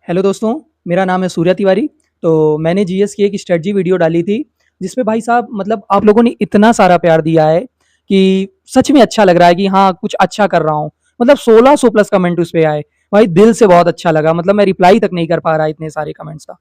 Hello दोस्तों, मेरा नाम है सूर्या तिवारी। तो मैंने जीएस की एक स्ट्रेटजी वीडियो डाली थी, जिसमें भाई साहब मतलब आप लोगों ने इतना सारा प्यार दिया है कि सच में अच्छा लग रहा है कि हाँ, कुछ अच्छा कर रहा हूँ। मतलब 1600 प्लस कमेंट उस पे आए। भाई दिल से बहुत अच्छा लगा, मतलब मैं रिप्लाई तक नहीं कर पा रहा इतने सारे कमेंट्स का।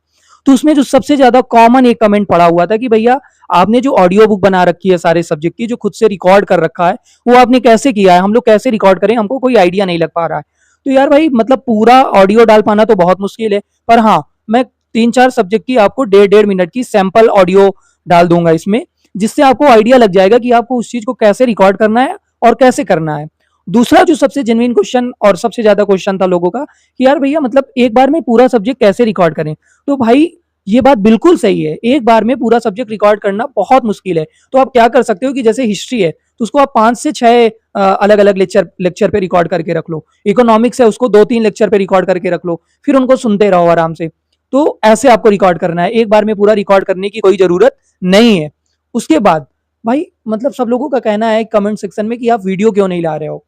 तो उसमें जो सबसे ज़्यादा कॉमन एक कमेंट पड़ा हुआ था कि भैया आपने जो ऑडियो बुक बना रखी है सारे सब्जेक्ट की, जो खुद से रिकॉर्ड कर रखा है, वो आपने कैसे किया है? हम लोग कैसे रिकॉर्ड करें? हमको कोई आइडिया नहीं लग पा रहा है। तो यार भाई मतलब पूरा ऑडियो डाल पाना तो बहुत मुश्किल है, पर हाँ, मैं 3-4 सब्जेक्ट की आपको डेढ़ डेढ़ मिनट की सैंपल ऑडियो डाल दूंगा इसमें, जिससे आपको आइडिया लग जाएगा कि आपको उस चीज़ को कैसे रिकॉर्ड करना है और कैसे करना है। दूसरा जो सबसे जेन्युइन क्वेश्चन और सबसे ज़्यादा क्वेश्चन था लोगों का कि यार भैया मतलब एक बार में पूरा सब्जेक्ट कैसे रिकॉर्ड करें? तो भाई ये बात बिल्कुल सही है, एक बार में पूरा सब्जेक्ट रिकॉर्ड करना बहुत मुश्किल है। तो आप क्या कर सकते हो कि जैसे हिस्ट्री है, तो उसको आप 5 से 6 अलग अलग लेक्चर लेक्चर पे रिकॉर्ड करके रख लो। इकोनॉमिक्स है, उसको 2-3 लेक्चर पे रिकॉर्ड करके रख लो, फिर उनको सुनते रहो आराम से। तो ऐसे आपको रिकॉर्ड करना है, एक बार में पूरा रिकॉर्ड करने की कोई ज़रूरत नहीं है। उसके बाद भाई मतलब सब लोगों का कहना है कमेंट सेक्शन में कि आप वीडियो क्यों नहीं ला रहे हो?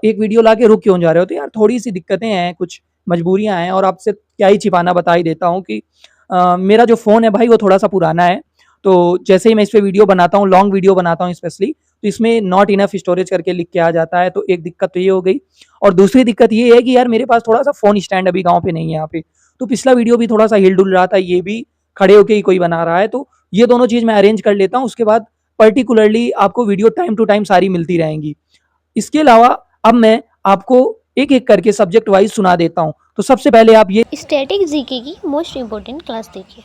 एक वीडियो ला के रुक क्यों जा रहे हो? तो यार थोड़ी-सी दिक्कतें हैं, कुछ मजबूरियाँ हैं और आपसे क्या ही छिपाना, बता ही देता हूँ कि मेरा जो फ़ोन है भाई वो थोड़ा-सा पुराना है। तो जैसे ही मैं इस पे वीडियो बनाता हूँ, लॉन्ग वीडियो बनाता हूँ स्पेशली, तो इसमें नॉट इनफ स्टोरेज करके लिख के आ जाता है, तो एक दिक्कत तो ये हो गई। और दूसरी दिक्कत ये है कि यार मेरे पास थोड़ा-सा फ़ोन स्टैंड अभी गाँव पे नहीं है यहाँ पे। तो पिछला वीडियो भी थोड़ा-सा हिल-डुल रहा था, ये भी खड़े होके ही कोई बना रहा है, तो ये दोनों चीज़ मैं अरेंज कर लेता हूँ, उसके बाद पर्टिकुलरली आपको वीडियो टाइम टू टाइम सारी मिलती रहेंगी। इसके अलावा अब मैं आपको एक-एक करके सब्जेक्ट वाइज़ सुना देता हूँ। तो सबसे पहले आप ये स्टैटिक जीके की मोस्ट इम्पोर्टेंट क्लास देखिए।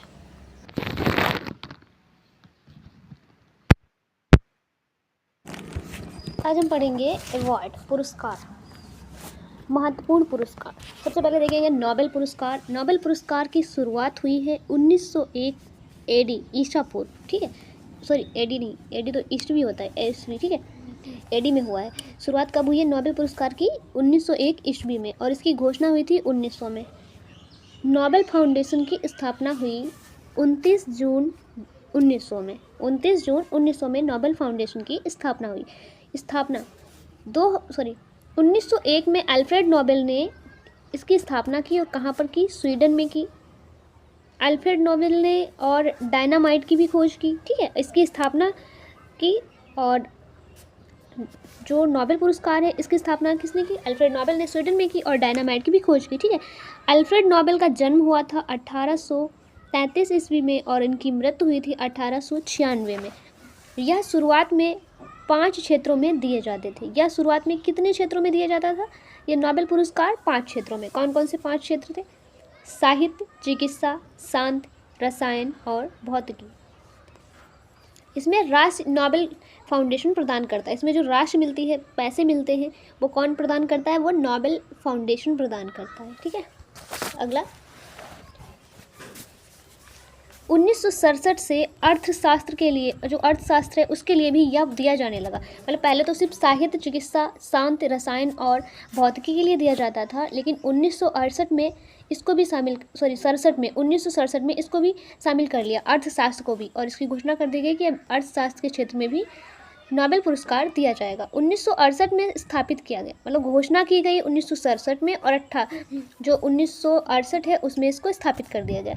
आज हम पढ़ेंगे अवार्ड, पुरस्कार, महत्वपूर्ण पुरस्कार। सबसे पहले देखेंगे नोबेल पुरस्कार। नोबेल पुरस्कार की शुरुआत हुई है 1901 एडी ईसा पूर्व, ठीक है। सॉरी, एडी नहीं, एडी तो ईस्ट भी होता है, ईस्वी, ठीक है। एडी में हुआ है। शुरुआत कब हुई है नोबेल पुरस्कार की? 1901 ईस्वी में, और इसकी घोषणा हुई थी 1900 में। नोबेल फाउंडेशन की स्थापना हुई 29 जून 1900 में। 29 जून 1900 में नोबेल फाउंडेशन की स्थापना हुई। स्थापना 1901 में अल्फ्रेड नोबेल ने इसकी स्थापना की, और कहाँ पर की? स्वीडन में की। अल्फ्रेड नोबेल ने और डायनामाइट की भी खोज की, ठीक है। इसकी स्थापना की, और जो नोबेल पुरस्कार है इसकी स्थापना किसने की? अल्फ्रेड नोबेल ने स्वीडन में की, और डायनामाइट की भी खोज की, ठीक है। अल्फ्रेड नोबेल का जन्म हुआ था 1833 ईस्वी में, और इनकी मृत्यु हुई थी 1896 में। यह शुरुआत में 5 क्षेत्रों में दिए जाते थे। यह शुरुआत में कितने क्षेत्रों में दिया जाता था? ये नोबेल पुरस्कार 5 क्षेत्रों में। कौन कौन से 5 क्षेत्र थे? साहित्य, चिकित्सा, शांति, रसायन और भौतिकी। इसमें राष्ट्र नोबेल फाउंडेशन प्रदान करता है। इसमें जो राशि मिलती है, पैसे मिलते हैं, वो कौन प्रदान करता है? वो नोबेल फाउंडेशन प्रदान करता है, ठीक है। अगला, 1967 से अर्थशास्त्र के लिए, जो अर्थशास्त्र है उसके लिए भी यह दिया जाने लगा। मतलब पहले तो सिर्फ साहित्य, चिकित्सा, शांति, रसायन और भौतिकी के लिए दिया जाता था, लेकिन 1968 में इसको भी शामिल, सॉरी 1967 में इसको भी शामिल कर लिया, अर्थशास्त्र को भी, और इसकी घोषणा कर दी गई कि अब अर्थशास्त्र के क्षेत्र में भी नोबेल पुरस्कार दिया जाएगा। 1968 में स्थापित किया गया, मतलब घोषणा की गई 1967 में, और जो 1968 है उसमें इसको स्थापित कर दिया गया।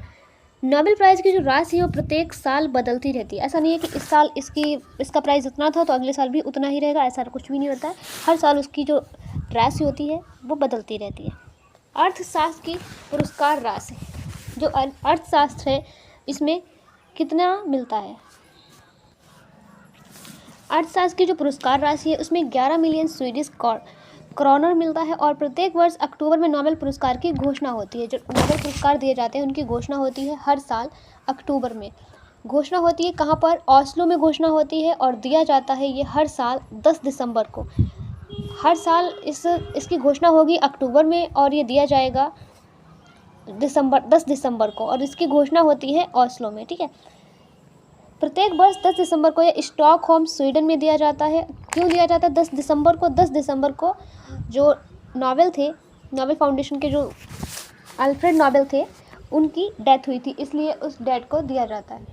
नोबेल प्राइज़ की जो राशि है वो प्रत्येक साल बदलती रहती है। ऐसा नहीं है कि इस साल इसका प्राइज़ इतना था तो अगले साल भी उतना ही रहेगा, ऐसा कुछ भी नहीं होता है। हर साल उसकी जो राशि होती है वो बदलती रहती है। अर्थशास्त्र की पुरस्कार राशि, जो अर्थशास्त्र है इसमें कितना मिलता है? अर्थशास्त्र की जो पुरस्कार राशि है उसमें 11 मिलियन स्वीडिश क्रोनर मिलता है, और प्रत्येक वर्ष अक्टूबर में नोबेल पुरस्कार की घोषणा होती है। जो नोबेल पुरस्कार दिए जाते हैं उनकी घोषणा होती है हर साल अक्टूबर में। घोषणा होती है कहाँ पर? ओस्लो में घोषणा होती है, और दिया जाता है ये हर साल 10 दिसंबर को। हर साल इसकी घोषणा होगी अक्टूबर में, और ये दिया जाएगा 10 दिसंबर को, और इसकी घोषणा होती है ओस्लो में, ठीक है। प्रत्येक वर्ष 10 दिसंबर को यह स्टॉकहोम स्वीडन में दिया जाता है। क्यों दिया जाता है 10 दिसंबर को? 10 दिसंबर को जो नोबेल थे, नोबेल फाउंडेशन के जो अल्फ्रेड नोबेल थे, उनकी डेथ हुई थी, इसलिए उस डेट को दिया जाता है।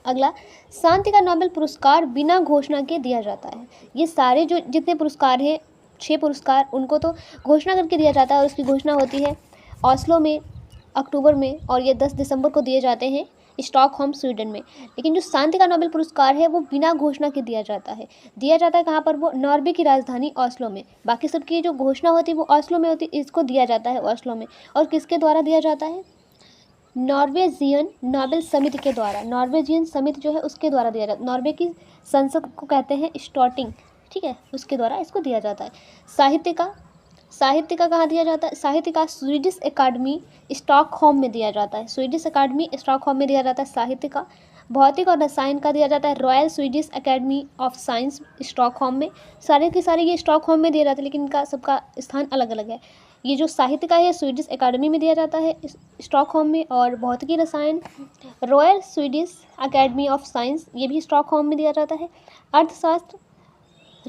अगला, शांति का नोबेल पुरस्कार बिना घोषणा के दिया जाता है। ये सारे जितने पुरस्कार हैं, 6 पुरस्कार, उनको तो घोषणा करके दिया जाता है, और उसकी घोषणा होती है ऑस्लो में अक्टूबर में, और ये 10 दिसंबर को दिए जाते हैं स्टॉकहोम स्वीडन में। लेकिन जो शांति का नोबेल पुरस्कार है वो बिना घोषणा के दिया जाता है। कहाँ पर? वो नॉर्वे की राजधानी ऑस्लो में। बाकी सबकी जो घोषणा होती है वो ऑस्लो में होती है, इसको दिया जाता है ऑस्लो में। और किसके द्वारा दिया जाता है? नॉर्वेजियन नोबेल समिति के द्वारा। नॉर्वेजियन समिति जो है उसके द्वारा दिया जाता है। नॉर्वे की संसद को कहते हैं स्टॉटिंग, ठीक है, उसके द्वारा इसको दिया जाता है। साहित्य का कहाँ दिया जाता है? साहित्य का स्वीडिश अकादमी स्टॉकहोम में दिया जाता है। स्वीडिश अकादमी स्टॉकहोम में दिया जाता है साहित्य का। भौतिक और रसायन का दिया जाता है royal Swedish academy of science Stockholm में। सारे के सारे ये स्टॉकहोम में दिए जाते हैं, लेकिन इनका सबका स्थान अलग अलग है। ये जो साहित्य का है स्वीडिश अकादमी में दिया जाता है स्टॉकहोम में, और भौतिकी रसायन royal Swedish academy of science, ये भी स्टॉकहोम में दिया जाता है। अर्थशास्त्र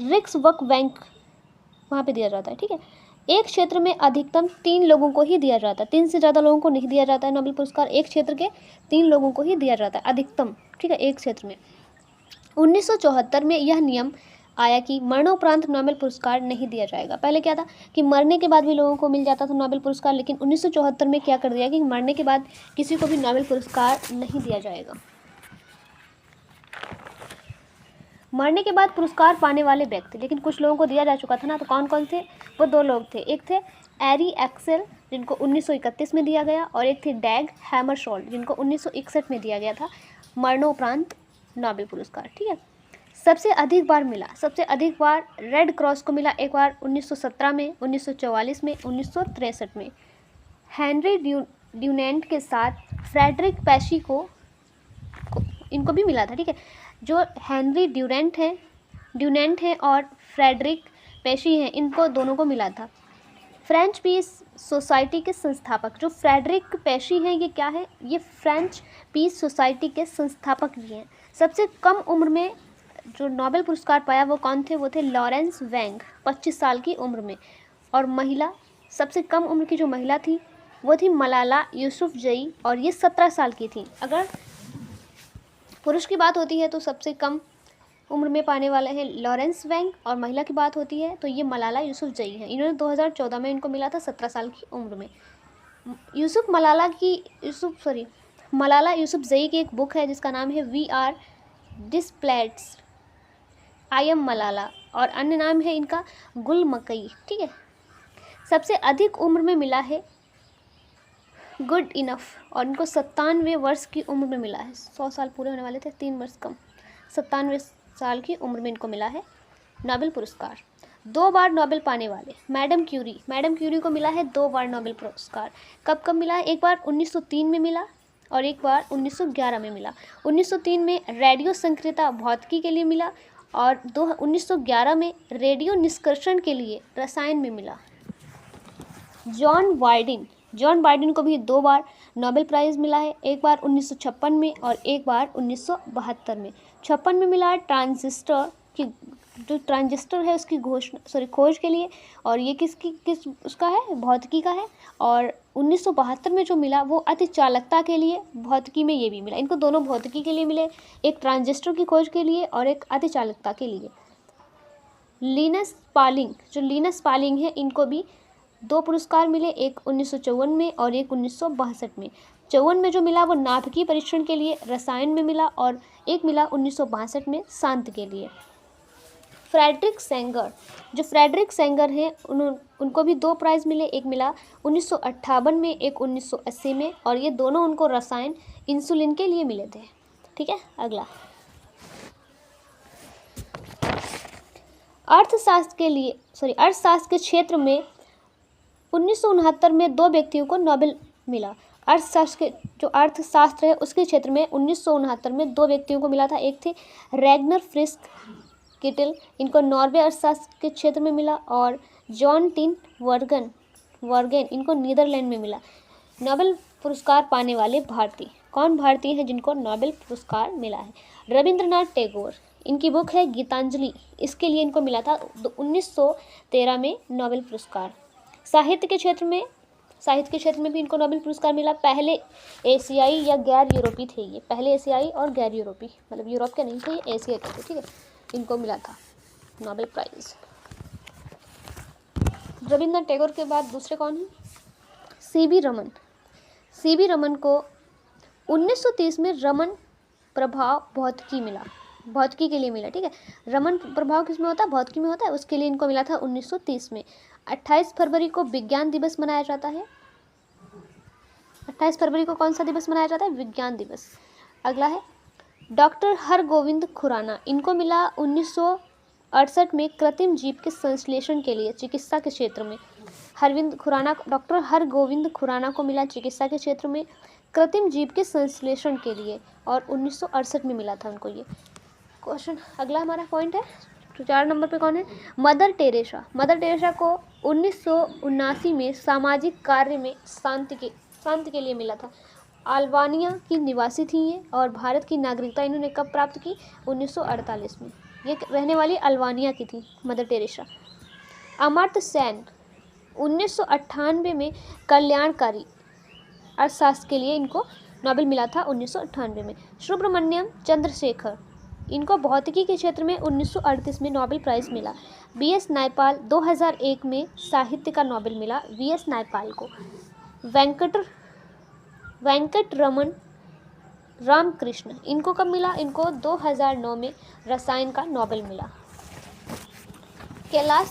रिक्सवर्क बैंक वहाँ पे दिया जाता है, ठीक है। एक क्षेत्र में अधिकतम 3 लोगों को ही दिया जाता है, 3 से ज़्यादा लोगों को नहीं दिया जाता है नोबेल पुरस्कार। एक क्षेत्र के 3 लोगों को ही दिया जाता है अधिकतम, ठीक है, एक क्षेत्र में। 1974 में यह नियम आया कि मरणोपरांत नोबेल पुरस्कार नहीं दिया जाएगा। पहले क्या था कि मरने के बाद भी लोगों को मिल जाता था नोबेल पुरस्कार, लेकिन 1974 में क्या कर दिया कि मरने के बाद किसी को भी नोबेल पुरस्कार नहीं दिया जाएगा। मरने के बाद पुरस्कार पाने वाले व्यक्ति, लेकिन कुछ लोगों को दिया जा चुका था ना, तो कौन कौन थे? वो 2 लोग थे। एक थे एरी एक्सेल जिनको 1931 में दिया गया, और एक थे डैग हैमरशोल्ड जिनको 1961 में दिया गया था मरणोपरांत नोबेल पुरस्कार, ठीक है। सबसे अधिक बार रेड क्रॉस को मिला। एक बार 1917 में, 1944 में, 1963 में। हेनरी ड्यूनेंट के साथ फ्रेडरिक पेशी को इनको भी मिला था, ठीक है। जो हेनरी ड्यूनेंट हैं और फ्रेडरिक पेशी हैं, इनको दोनों को मिला था। फ्रेंच पीस सोसाइटी के संस्थापक जो फ्रेडरिक पेशी हैं, ये क्या है? ये फ्रेंच पीस सोसाइटी के संस्थापक भी हैं। सबसे कम उम्र में जो नोबेल पुरस्कार पाया वो कौन थे? वो थे लॉरेंस वेंग, 25 साल की उम्र में। और महिला, सबसे कम उम्र की जो महिला थी वो थी मलाला यूसुफजई, और ये 17 साल की थी। अगर पुरुष की बात होती है तो सबसे कम उम्र में पाने वाले हैं लॉरेंस वेंग, और महिला की बात होती है तो ये मलाला यूसुफजई हैं। इन्होंने 2014 में इनको मिला था 17 साल की उम्र में। मलाला यूसुफजई की एक बुक है जिसका नाम है we are displaced, I am Malala, और अन्य नाम है इनका गुल मकई, ठीक है। सबसे अधिक उम्र में मिला है गुड इनफ, और इनको 97 वर्ष की उम्र में मिला है। 100 साल पूरे होने वाले थे, 3 वर्ष कम, 97 साल की उम्र में इनको मिला है नोबेल पुरस्कार। 2 बार नोबेल पाने वाले मैडम क्यूरी को मिला है 2 बार नोबेल पुरस्कार। कब कब मिला है? एक बार 1903 में मिला, और एक बार 1911 में मिला। 1903 में रेडियो संक्रियता भौतिकी के लिए मिला, और 1911 में रेडियो निष्कर्षण के लिए रसायन में मिला। जॉन बाइडेन को भी 2 बार नोबेल प्राइज़ मिला है, एक बार 1956 में और एक बार 1972 में। 56 में मिला ट्रांजिस्टर है उसकी खोज के लिए, और ये उसका है? भौतिकी का है। और 1972 में जो मिला वो अति चालकता के लिए, भौतिकी में ये भी मिला। इनको दोनों भौतिकी के लिए मिले, एक ट्रांजिस्टर की खोज के लिए और एक अति चालकता के लिए। लिनस पालिंग है, इनको भी 2 पुरस्कार मिले, एक 1954 में और एक 1962 में। 54 में जो मिला वो नाभिकीय परीक्षण के लिए रसायन में मिला, और एक मिला 1962 में शांति के लिए। फ्रेडरिक सेंगर हैं, उनको भी 2 प्राइज़ मिले, एक मिला 1958 में, एक 1980 में, और ये दोनों उनको रसायन इंसुलिन के लिए मिले थे, ठीक है। अगला अर्थशास्त्र के क्षेत्र में 1969 में 2 व्यक्तियों को नोबेल मिला। अर्थशास्त्र है उसके क्षेत्र में 1969 में 2 व्यक्तियों को मिला था। एक थे रैग्नर फ्रिस्क किटल, इनको नॉर्वे अर्थशास्त्र के क्षेत्र में मिला, और जॉन टिन वर्गेन इनको नीदरलैंड में मिला। नोबेल पुरस्कार पाने वाले भारतीय, कौन भारतीय हैं जिनको नोबेल पुरस्कार मिला है? रविंद्रनाथ टैगोर, इनकी बुक है गीतांजलि, इसके लिए इनको मिला था 1913 में नोबेल पुरस्कार। साहित्य के क्षेत्र में भी इनको नोबेल पुरस्कार मिला। पहले एशियाई या गैर यूरोपी थे ये, पहले एशियाई और गैर यूरोपी, मतलब यूरोप के नहीं थे, ये एशिया के थे, ठीक है। इनको मिला था नोबेल प्राइज़। रविंद्रनाथ टैगोर के बाद दूसरे कौन हैं? सीवी रमन। सीवी रमन को 1930 में रमन प्रभाव भौतिकी मिला, भौतिकी के लिए मिला, ठीक है। रमन प्रभाव किस में होता है? भौतिकी में होता है, उसके लिए इनको मिला था 1930 में। 28 फरवरी को विज्ञान दिवस मनाया जाता है। 28 फरवरी को कौन सा दिवस मनाया जाता है? विज्ञान दिवस। अगला है डॉक्टर हरगोविंद खुराना, इनको मिला 1968 में कृत्रिम जीव के संश्लेषण के लिए चिकित्सा के क्षेत्र में। डॉक्टर हरगोविंद खुराना को मिला चिकित्सा के क्षेत्र में कृत्रिम जीव के संश्लेषण के लिए, और 1968 में मिला था उनको ये क्वेश्चन। अगला हमारा पॉइंट है, तो 4 नंबर पे कौन है? Mother Teresa. मदर टेरेसा को 1979 में सामाजिक कार्य में शांति के लिए मिला था। अल्बानिया की निवासी थी ये, और भारत की नागरिकता इन्होंने कब प्राप्त की? 1948 में। ये रहने वाली अल्बानिया की थी मदर टेरेसा। अमर्त्य सेन 1998 में कल्याणकारी अर्थशास्त्र के लिए इनको नोबेल मिला था 1998 में। सुब्रमण्यम चंद्रशेखर, इनको भौतिकी के क्षेत्र में 1938 में नोबेल प्राइज़ मिला। वीएस नायपाल 2001 में साहित्य का नोबेल मिला वीएस नायपाल को। वेंकट रमन रामकृष्ण, इनको कब मिला? इनको 2009 में रसायन का नोबेल मिला। कैलाश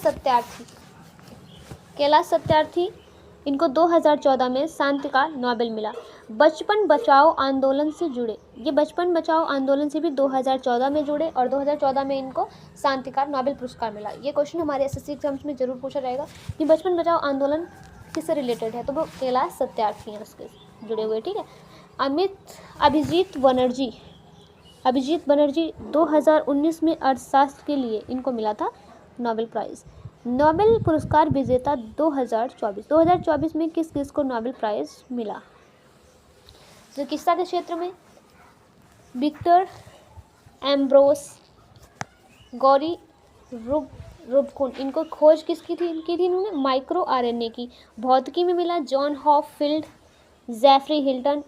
सत्यार्थी, इनको 2014 में शांति का नोबेल मिला। बचपन बचाओ आंदोलन से जुड़े, ये बचपन बचाओ आंदोलन से भी 2014 में जुड़े, और 2014 में इनको शांति का नोबेल पुरस्कार मिला। ये क्वेश्चन हमारे एसएससी एग्जाम्स में जरूर पूछा जाएगा कि बचपन बचाओ आंदोलन किससे रिलेटेड है, तो वो कैलाश सत्यार्थी हैं उसके जुड़े हुए, ठीक है। अभिजीत बनर्जी 2019 में अर्थशास्त्र के लिए इनको मिला था नोबेल प्राइज़। नोबेल पुरस्कार विजेता 2024 में किस किस को नोबेल प्राइज़ मिला? चिकित्सा के क्षेत्र में विक्टर एम्ब्रोस, गौरी रुबकुन, इनको खोज किसकी थी? इन्होंने माइक्रो आरएनए की। भौतिकी में मिला जॉन हॉपफील्ड, जेफरी हिल्टन,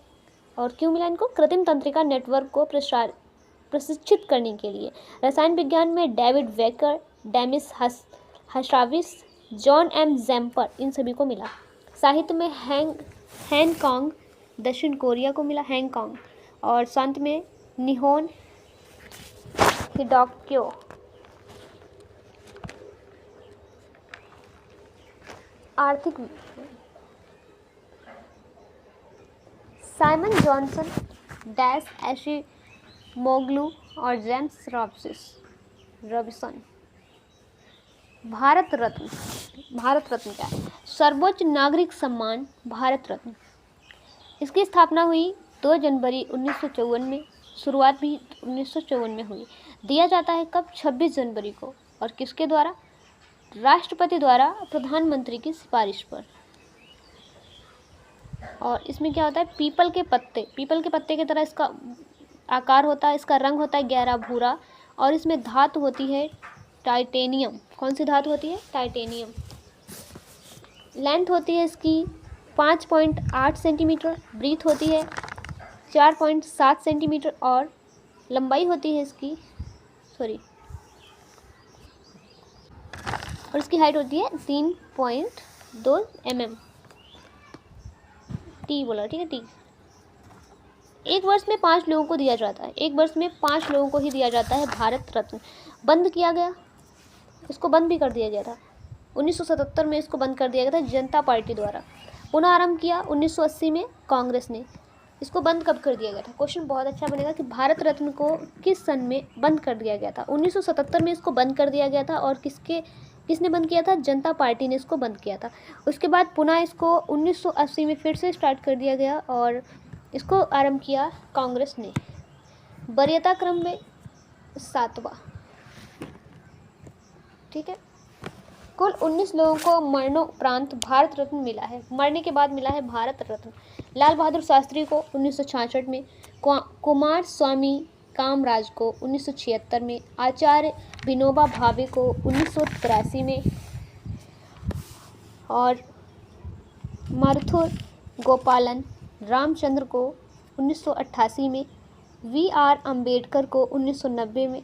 और क्यों मिला इनको? कृत्रिम तंत्रिका नेटवर्क को प्रशिक्षित करने के लिए। रसायन विज्ञान में डेविड वेकर, डेमिस हसाविस, जॉन एम जैम्पर, इन सभी को मिला। साहित्य में हैंगकांग, दक्षिण कोरिया को मिला हैंगकांग, और संत में निहोन हिडेक्यो। आर्थिक साइमन जॉनसन, डैश एशिमोग्लू और जेम्स रॉबिसन। भारत रत्न क्या है? सर्वोच्च नागरिक सम्मान भारत रत्न। इसकी स्थापना हुई 2 जनवरी 1954 में, शुरुआत भी 1954 में हुई। दिया जाता है कब? 26 जनवरी को, और किसके द्वारा? राष्ट्रपति द्वारा प्रधानमंत्री की सिफारिश पर। और इसमें क्या होता है? पीपल के पत्ते की तरह इसका आकार होता है, इसका रंग होता है गहरा भूरा, और इसमें धातु होती है टाइटेनियम। कौन सी धातु होती है? टाइटेनियम। लेंथ होती है इसकी 5.8 सेंटीमीटर, ब्रीथ होती है 4.7 सेंटीमीटर, और लंबाई होती है इसकी और इसकी हाइट होती है 3.2 mm। टी बोला, ठीक है, टी। एक वर्ष में 5 लोगों को दिया जाता है, एक वर्ष में 5 लोगों को ही दिया जाता है भारत रत्न। बंद किया गया, इसको बंद भी कर दिया गया था 1977 में, इसको बंद कर दिया गया था जनता पार्टी द्वारा। पुनः आरंभ किया 1980 में कांग्रेस ने। इसको बंद कब कर दिया गया था? क्वेश्चन बहुत अच्छा बनेगा कि भारत रत्न को किस सन में बंद कर दिया गया था? 1977 में इसको बंद कर दिया गया था, और किसने बंद किया था? जनता पार्टी ने इसको बंद किया था। उसके बाद पुनः इसको 1980 में फिर से स्टार्ट कर दिया गया, और इसको आरंभ किया कांग्रेस ने। वरीयता क्रम में 7वां, ठीक है। कुल 19 लोगों को मरणोपरांत भारत रत्न मिला है, मरने के बाद मिला है भारत रत्न। लाल बहादुर शास्त्री को 1966 में, कुमार स्वामी कामराज को 1976 में, आचार्य विनोबा भावे को 1983 में, और मरुथुर गोपालन रामचंद्र को 1988 में, वी.आर. अम्बेडकर को 1990 में,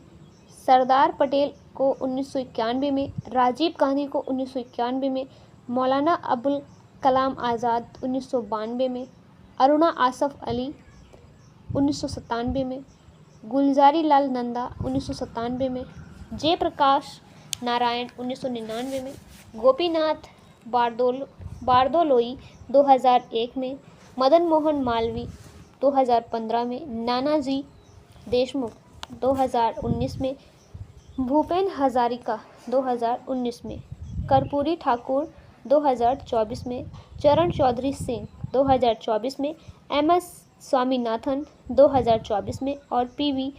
सरदार पटेल को 1991 में, राजीव गांधी को 1991 में, मौलाना अबुल कलाम आज़ाद 1992 में, अरुणा आसफ अली 1997 में, गुलजारी लाल नंदा 1997 में, जयप्रकाश नारायण 1999 में, गोपीनाथ बारदोलोई 2001 में, मदन मोहन मालवीय 2015 में, नानाजी देशमुख 2019 में, भूपेन हजारिका 2019 में, कर्पूरी ठाकुर 2024 में, चरण चौधरी सिंह 2024 में, MS स्वामीनाथन 2024 में और PV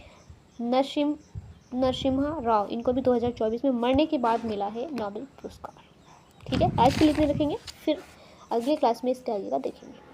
नरसिम्हा राव, इनको भी 2024 में मरने के बाद मिला है नोबेल पुरस्कार। ठीक है, आज के लिए इतने रखेंगे, फिर अगले क्लास में इसके आगे का देखेंगे।